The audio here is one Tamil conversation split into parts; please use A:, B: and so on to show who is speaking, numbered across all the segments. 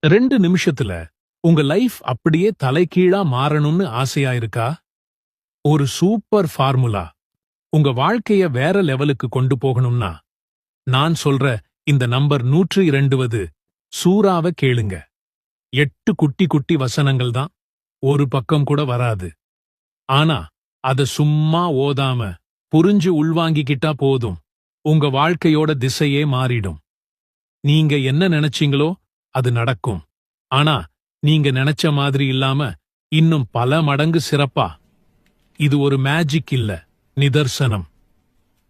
A: 2 நிமிஷத்துல உங்க லைஃப் அப்படியே தலைகீழா மாறணும்னு ஆசையா இருக்கா? ஒரு சூப்பர் ஃபார்முலா உங்க வாழ்க்கைய வேற லெவலுக்கு கொண்டு போகணும்னா நான் சொல்ற இந்த நம்பர் 102வது சூறாவை கேளுங்க. 8 குட்டி குட்டி வசனங்கள் தான், ஒரு பக்கம் கூட வராது. ஆனா அத சும்மா ஓதாம புரிஞ்சு உள்வாங்கிக்கிட்டா போதும், உங்க வாழ்க்கையோட திசையே மாறிடும். நீங்க என்ன நினைச்சீங்களோ அது நடக்கும். ஆனா நீங்க நினைச்ச மாதிரி இல்லாம இன்னும் பல மடங்கு சிறப்பா. இது ஒரு மேஜிக் இல்ல, நிதர்சனம்.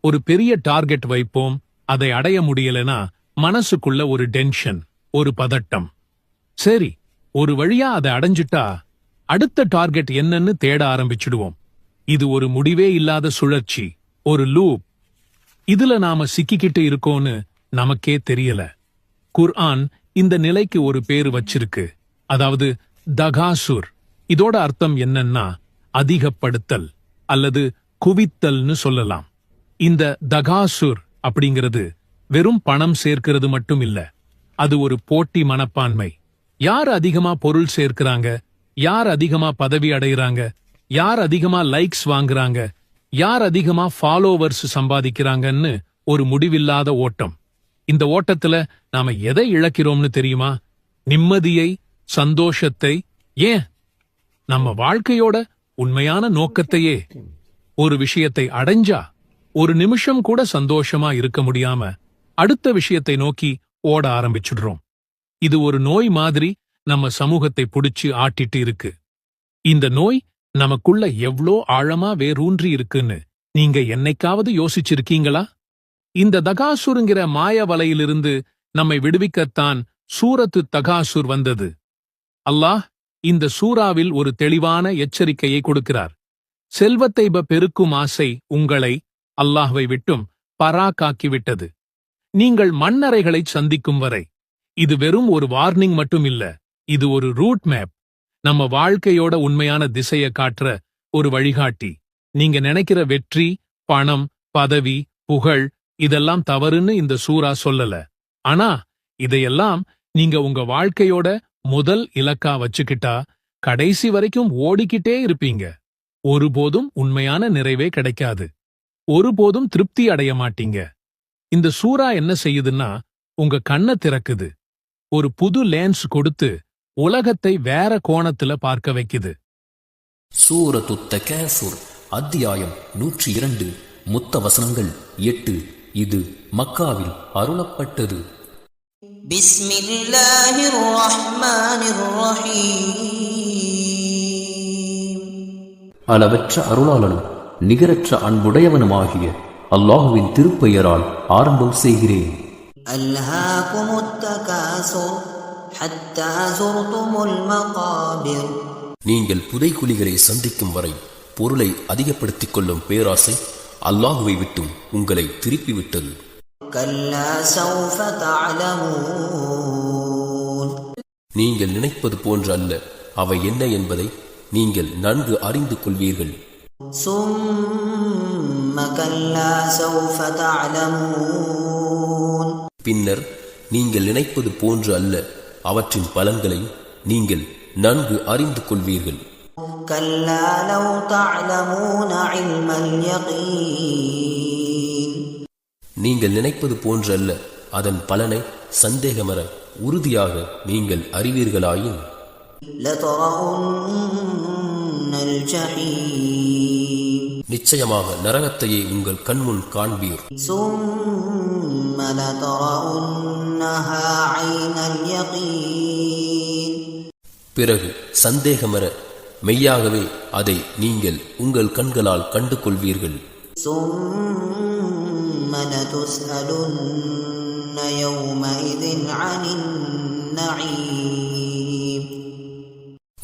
A: ஒரு பெரிய டார்கெட் வைப்போம், அதை அடைய முடியலனா மனசுக்குள்ள ஒரு டென்ஷன், ஒரு பதட்டம். சரி, ஒரு வழியா அதை அடைஞ்சிட்டா அடுத்த டார்கெட் என்னன்னு தேட ஆரம்பிச்சிடுவோம். இது ஒரு முடிவே இல்லாத சுழற்சி, ஒரு லூப். இதுல நாம சிக்கிக்கிட்டு இருக்கோன்னு நமக்கே தெரியல. குர்ஆன் இந்த நிலைக்கு ஒரு பேரு வச்சிருக்கு, அதாவது தகாசுர். இதோட அர்த்தம் என்னன்னா அதிகப்படுத்தல் அல்லது குவித்தல்னு சொல்லலாம். இந்த தகாசுர் அப்படிங்கிறது வெறும் பணம் சேர்க்கிறது மட்டும் இல்ல, அது ஒரு போட்டி மனப்பான்மை. யார் அதிகமா பொருள் சேர்க்கிறாங்க, யார் அதிகமா பதவி அடைகிறாங்க, யார் அதிகமா லைக்ஸ் வாங்குறாங்க, யார் அதிகமா ஃபாலோவர்ஸ் சம்பாதிக்கிறாங்கன்னு ஒரு முடிவில்லாத ஓட்டம். இந்த ஓட்டத்துல நாம எதை இழக்கிறோம்னு தெரியுமா? நிம்மதியை, சந்தோஷத்தை, ஏன் நம்ம வாழ்க்கையோட உண்மையான நோக்கத்தையே. ஒரு விஷயத்தை அடைஞ்சா ஒரு நிமிஷம் கூட சந்தோஷமா இருக்க முடியாம அடுத்த விஷயத்தை நோக்கி ஓட ஆரம்பிச்சுடுறோம். இது ஒரு நோய் மாதிரி நம்ம சமூகத்தை புடிச்சு ஆட்டிட்டு இருக்கு. இந்த நோய் நமக்குள்ள எவ்ளோ ஆழமா வேரூன்றி இருக்குன்னு நீங்க என்னைக்காவது யோசிச்சிருக்கீங்களா? இந்த தகாசுருங்கிற மாய வலையிலிருந்து நம்மை விடுவிக்கத்தான் சூரத்து தகாசுர் வந்தது. அல்லாஹ் இந்த சூறாவில் ஒரு தெளிவான எச்சரிக்கையை கொடுக்கிறார். செல்வத்தை பெருக்கும் ஆசை உங்களை அல்லாஹ்வை விட்டும் பராக்காக்கிவிட்டது. நீங்கள் மண்ணறைகளை சந்திக்கும் வரை. இது வெறும் ஒரு வார்னிங் மட்டும் இல்ல, இது ஒரு ரூட் மேப், நம்ம வாழ்க்கையோட உண்மையான திசைய காட்டுற ஒரு வழிகாட்டி. நீங்க நினைக்கிற வெற்றி, பணம், பதவி, புகழ் இதெல்லாம் தவறுன்னு இந்த சூறா சொல்லல. ஆனா இதையெல்லாம் நீங்க உங்க வாழ்க்கையோட முதல் இலக்கா வச்சுக்கிட்டா கடைசி வரைக்கும் ஓடிக்கிட்டே இருப்பீங்க. ஒருபோதும் உண்மையான நிறைவே கிடைக்காது, ஒருபோதும் திருப்தி அடைய மாட்டீங்க. இந்த சூறா என்ன செய்யுதுன்னா உங்க கண்ணை திறக்குது, ஒரு புது லேன்ஸ் கொடுத்து உலகத்தை வேற கோணத்துல பார்க்க வைக்குது.
B: சூரத்து தகாசுர் அத்தியாயம் 102, மொத்த வசனங்கள் 8. இது மக்காவில் அருளப்பட்டது.
C: பிஸ்மில்லாஹிர் ரஹ்மானிர் ரஹீம்.
B: அளவற்ற அருளாளனும் நிகரற்ற அன்புடையவனுமாகிய அல்லாஹுவின் திருப்பெயரால் ஆரம்பம் செய்கிறேன்.
C: அல்ஹாகுமுத் தகாசுர் ஹத்தா ஸுர்துமுல் மகாபிர்.
B: நீங்கள் புதைகுழிகளை சந்திக்கும் வரை பொருளை அதிகப்படுத்திக் கொள்ளும் பேராசை அல்லாஹுவை விட்டும் உங்களை திருப்பிவிட்டது.
C: கல்லா ஸௌஃப தஅலமூன்.
B: நீங்கள் நினைப்பது போன்று அல்ல, அவை என்ன என்பதை நீங்கள் நன்கு அறிந்து கொள்வீர்கள்.
C: ஸும்ம கல்லா ஸௌஃப தஅலமூன்.
B: பின்னர் நீங்கள் நினைப்பது போன்று அல்ல, அவற்றின் பலன்களை நீங்கள் நன்கு அறிந்து கொள்வீர்கள்.
C: கல்லா லவ் தஅலமூன இல்மல் யகீன்.
B: நீங்கள் நினைப்பது போன்று அல்ல, அதன் பலனை சந்தேகமற உறுதியாக நீங்கள் அறிவீர்களாயின்
C: லதரவுன்னல் ஜஹீம்.
B: நிச்சயமாக நரகத்தையே உங்கள் கண்முன் காண்பீர்.
C: ஸும்ம லதரவுன்னஹா ஐனல் யகீன்.
B: பிறகு சந்தேகமற மெய்யாகவே அதை நீங்கள் உங்கள் கண்களால் கண்டு கொள்வீர்கள்.
C: ثم لتسألن يومئذ عن النعيم.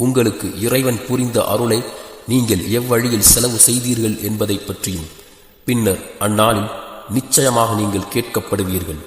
B: உங்களுக்கு இறைவன் புரிந்த அருளை நீங்கள் எவ்வழியில் செலவு செய்தீர்கள் என்பதை பற்றியும் பின்னர் அந்நாளில் நிச்சயமாக நீங்கள் கேட்கப்படுவீர்கள்.